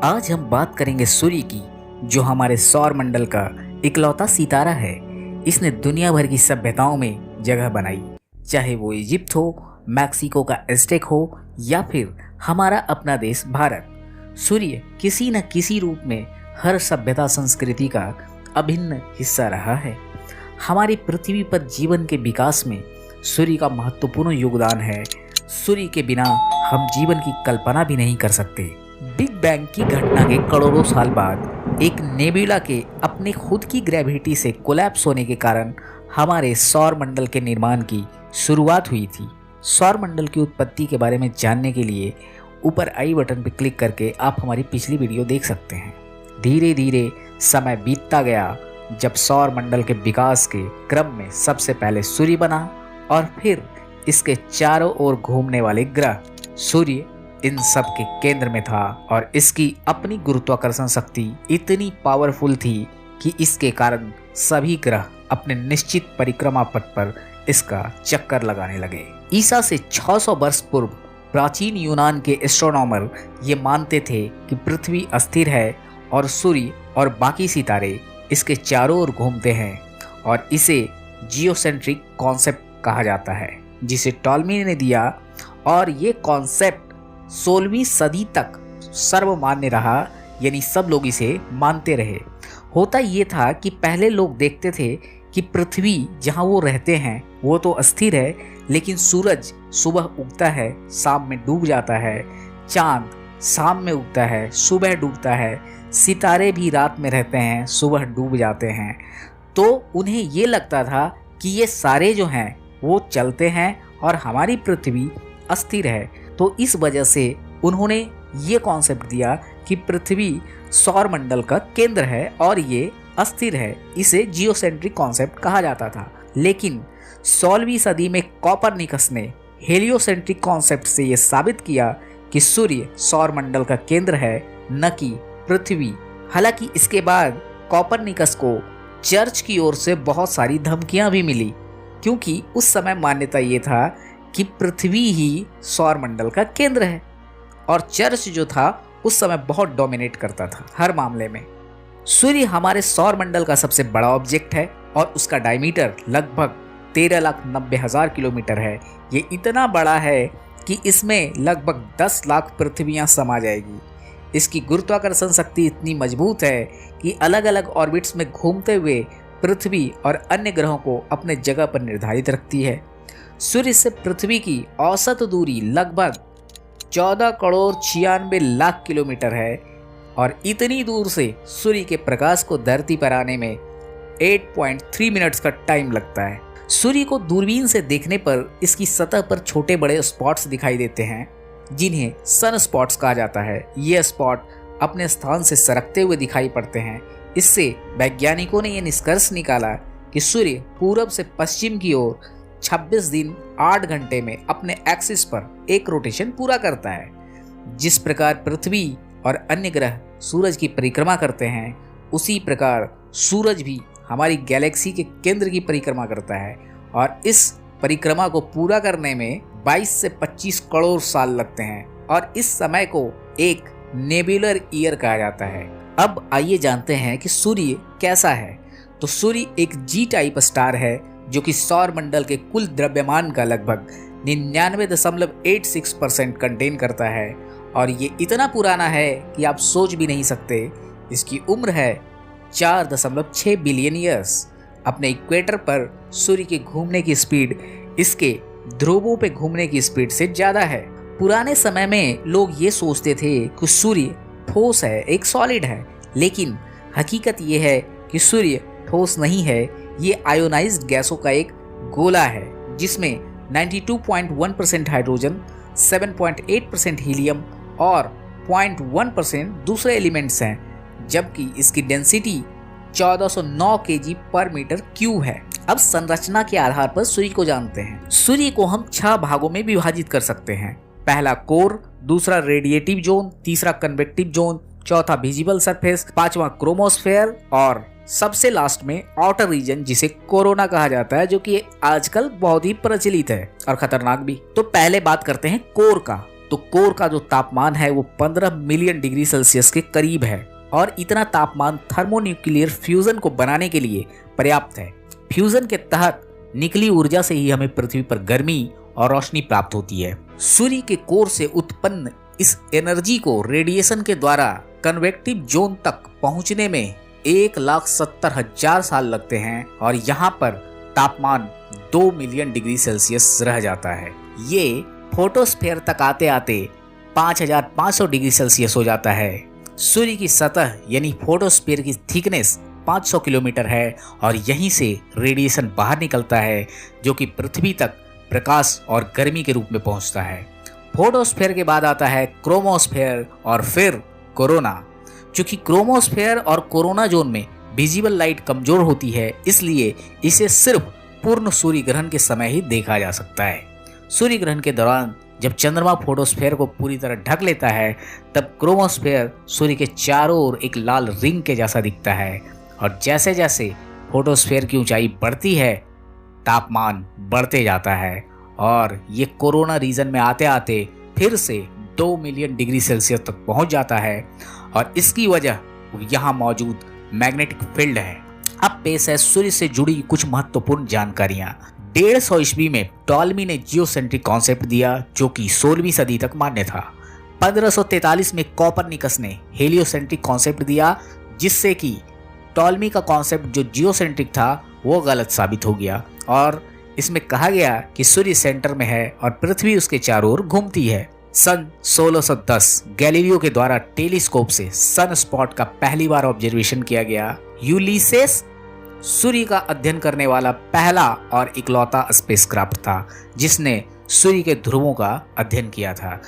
आज हम बात करेंगे सूर्य की, जो हमारे सौर मंडल का इकलौता सितारा है। इसने दुनिया भर की सभ्यताओं में जगह बनाई, चाहे वो इजिप्ट हो, मैक्सिको का एज़टेक हो या फिर हमारा अपना देश भारत। सूर्य किसी न किसी रूप में हर सभ्यता संस्कृति का अभिन्न हिस्सा रहा है। हमारी पृथ्वी पर जीवन के विकास में सूर्य का महत्वपूर्ण योगदान है। सूर्य के बिना हम जीवन की कल्पना भी नहीं कर सकते। बिग बैंग की घटना के करोड़ों साल बाद एक नेबुला के अपने खुद की ग्रेविटी से कोलैप्स होने के कारण हमारे सौर मंडल के निर्माण की शुरुआत हुई थी। सौर मंडल की उत्पत्ति के बारे में जानने के लिए ऊपर आई बटन पर क्लिक करके आप हमारी पिछली वीडियो देख सकते हैं। धीरे धीरे समय बीतता गया, जब सौर मंडल के विकास के क्रम में सबसे पहले सूर्य बना और फिर इसके चारों ओर घूमने वाले ग्रह। सूर्य इन सब के केंद्र में था और इसकी अपनी गुरुत्वाकर्षण शक्ति इतनी पावरफुल थी कि इसके कारण सभी ग्रह अपने निश्चित परिक्रमा पथ पर इसका चक्कर लगाने लगे। ईसा से 600 वर्ष पूर्व प्राचीन यूनान के एस्ट्रोनॉमर ये मानते थे कि पृथ्वी अस्थिर है और सूर्य और बाकी सितारे इसके चारों ओर घूमते हैं, और इसे जियोसेंट्रिक कॉन्सेप्ट कहा जाता है, जिसे टॉलमी ने दिया। और ये कॉन्सेप्ट 16वीं सदी तक सर्वमान्य रहा, यानी सब लोग इसे मानते रहे। होता ये था कि पहले लोग देखते थे कि पृथ्वी जहाँ वो रहते हैं वो तो अस्थिर है, लेकिन सूरज सुबह उगता है, शाम में डूब जाता है। चांद शाम में उगता है, सुबह डूबता है। सितारे भी रात में रहते हैं, सुबह डूब जाते हैं। तो उन्हें ये लगता था कि ये सारे जो हैं वो चलते हैं और हमारी पृथ्वी अस्थिर है। तो इस वजह से उन्होंने ये कॉन्सेप्ट दिया कि पृथ्वी सौर मंडल का केंद्र है और ये अस्थिर है। इसे जियोसेंट्रिक कॉन्सेप्ट कहा जाता था। लेकिन 16वीं सदी में कोपरनिकस ने हेलियोसेंट्रिक कॉन्सेप्ट से ये साबित किया कि सूर्य सौर मंडल का केंद्र है, न कि पृथ्वी। हालांकि इसके बाद कोपरनिकस को चर्च की ओर से बहुत सारी धमकियां भी मिली, क्योंकि उस समय मान्यता ये था कि पृथ्वी ही सौर मंडल का केंद्र है, और चर्च जो था उस समय बहुत डोमिनेट करता था हर मामले में। सूर्य हमारे सौर मंडल का सबसे बड़ा ऑब्जेक्ट है और उसका डायमीटर लगभग 13,90,000 किलोमीटर है। ये इतना बड़ा है कि इसमें लगभग 10 लाख पृथ्वियां समा जाएगी। इसकी गुरुत्वाकर्षण शक्ति इतनी मजबूत है कि अलग अलग ऑर्बिट्स में घूमते हुए पृथ्वी और अन्य ग्रहों को अपने जगह पर निर्धारित रखती है। सूर्य से पृथ्वी की औसत दूरी लगभग 14,96,00,000 किलोमीटर है, और इतनी दूर से सूर्य के प्रकाश को धरती पर आने में 8.3 मिनट्स का टाइम लगता है। सूर्य को दूरबीन से देखने पर इसकी सतह पर छोटे बड़े स्पॉट्स दिखाई देते हैं, जिन्हें सन स्पॉट्स कहा जाता है। ये स्पॉट अपने स्थान से सरकते हुए दिखाई पड़ते हैं। इससे वैज्ञानिकों ने यह निष्कर्ष निकाला कि सूर्य पूरब से पश्चिम की ओर 26 दिन 8 घंटे में अपने एक्सिस पर एक रोटेशन पूरा करता है। जिस प्रकार पृथ्वी और अन्य ग्रह सूरज की परिक्रमा करते हैं, उसी प्रकार सूरज भी हमारी गैलेक्सी के केंद्र की परिक्रमा करता है, और इस परिक्रमा को पूरा करने में 22 से 25 करोड़ साल लगते हैं, और इस समय को एक नेबुलर ईयर कहा जाता है। अब आइए जानते हैं कि सूर्य कैसा है। तो सूर्य एक जी टाइप स्टार है, जो कि सौर मंडल के कुल द्रव्यमान का लगभग 99.86% कंटेन करता है, और ये इतना पुराना है कि आप सोच भी नहीं सकते। इसकी उम्र है 4.6 बिलियन ईयर्स। अपने इक्वेटर पर सूर्य के घूमने की स्पीड इसके ध्रुवों पे घूमने की स्पीड से ज़्यादा है। पुराने समय में लोग ये सोचते थे कि सूर्य ठोस है, एक सॉलिड है, लेकिन हकीकत ये है कि सूर्य ठोस नहीं है। ये आयोनाइज्ड गैसों का एक गोला है, जिसमें 92.1% हाइड्रोजन, 7.8% हीलियम और 0.1% दूसरे एलिमेंट्स हैं, जबकि इसकी डेंसिटी 1409 kg पर मीटर क्यूब है। अब संरचना के आधार पर सूर्य को जानते हैं। सूर्य को हम 6 भागों में विभाजित कर सकते हैं। पहला कोर, दूसरा रेडिएटिव जोन, तीसरा कन्वेक्टिव जोन, चौथा विजिबल सरफेस, पांचवा क्रोमोस्फेयर, और सबसे लास्ट में आउटर रीजन, जिसे कोरोना कहा जाता है, जो कि आजकल बहुत ही प्रचलित है और खतरनाक भी। तो पहले बात करते हैं कोर का। तो कोर का जो तापमान है वो 15 मिलियन डिग्री सेल्सियस के करीब है और इतना तापमान थर्मोन्यूक्लियर फ्यूजन को बनाने के लिए पर्याप्त है। फ्यूजन के तहत निकली ऊर्जा से ही हमें पृथ्वी पर गर्मी और रोशनी प्राप्त होती है। सूर्य के कोर से उत्पन्न इस एनर्जी को रेडिएशन के द्वारा कन्वेक्टिव जोन तक पहुंचने में 1,70,000 साल लगते हैं और यहाँ पर तापमान 2 मिलियन डिग्री सेल्सियस रह जाता है। ये फोटोस्फीयर तक आते आते 5,500 डिग्री सेल्सियस हो जाता है। सूर्य की सतह यानी फोटोस्फीयर की थिकनेस 500 किलोमीटर है और यहीं से रेडिएशन बाहर निकलता है जो कि पृथ्वी तक प्रकाश और गर्मी के रूप में पहुंचता है। फोटोस्फीयर के बाद आता है क्रोमोस्फीयर और फिर कोरोना। चूंकि क्रोमोस्फीयर और कोरोना जोन में विजिबल लाइट कमजोर होती है, इसलिए इसे सिर्फ पूर्ण सूर्य ग्रहण के समय ही देखा जा सकता है। सूर्य ग्रहण के दौरान जब चंद्रमा फोटोस्फीयर को पूरी तरह ढक लेता है तब क्रोमोस्फीयर सूर्य के चारों ओर एक लाल रिंग के जैसा दिखता है और जैसे जैसे फोटोस्फीयर की ऊंचाई बढ़ती है तापमान बढ़ते जाता है और ये कोरोना रीजन में आते आते फिर से 2 मिलियन डिग्री सेल्सियस तक पहुंच जाता है और इसकी वजह यहाँ मौजूद मैग्नेटिक फील्ड है। अब पेश है सूर्य से जुड़ी कुछ महत्वपूर्ण जानकारियां। 150 ईस्वी में टॉलमी ने जियोसेंट्रिक कॉन्सेप्ट दिया जो कि 16वीं सदी तक मान्य था। 1543 में कोपरनिकस ने हेलियोसेंट्रिक कॉन्सेप्ट दिया जिससे कि टॉलमी का कॉन्सेप्ट जो जियोसेंट्रिक था वो गलत साबित हो गया और इसमें कहा गया कि सूर्य सेंटर में है और पृथ्वी उसके चारों ओर घूमती है। सन 1610 गैलीलियो के द्वारा टेलीस्कोप से सन स्पॉट का पहली बार ऑब्जर्वेशन किया गया। यूलिसेस सूर्य का अध्ययन करने वाला पहला और इकलौता स्पेसक्राफ्ट था जिसने सूर्य के ध्रुवों का अध्ययन किया था।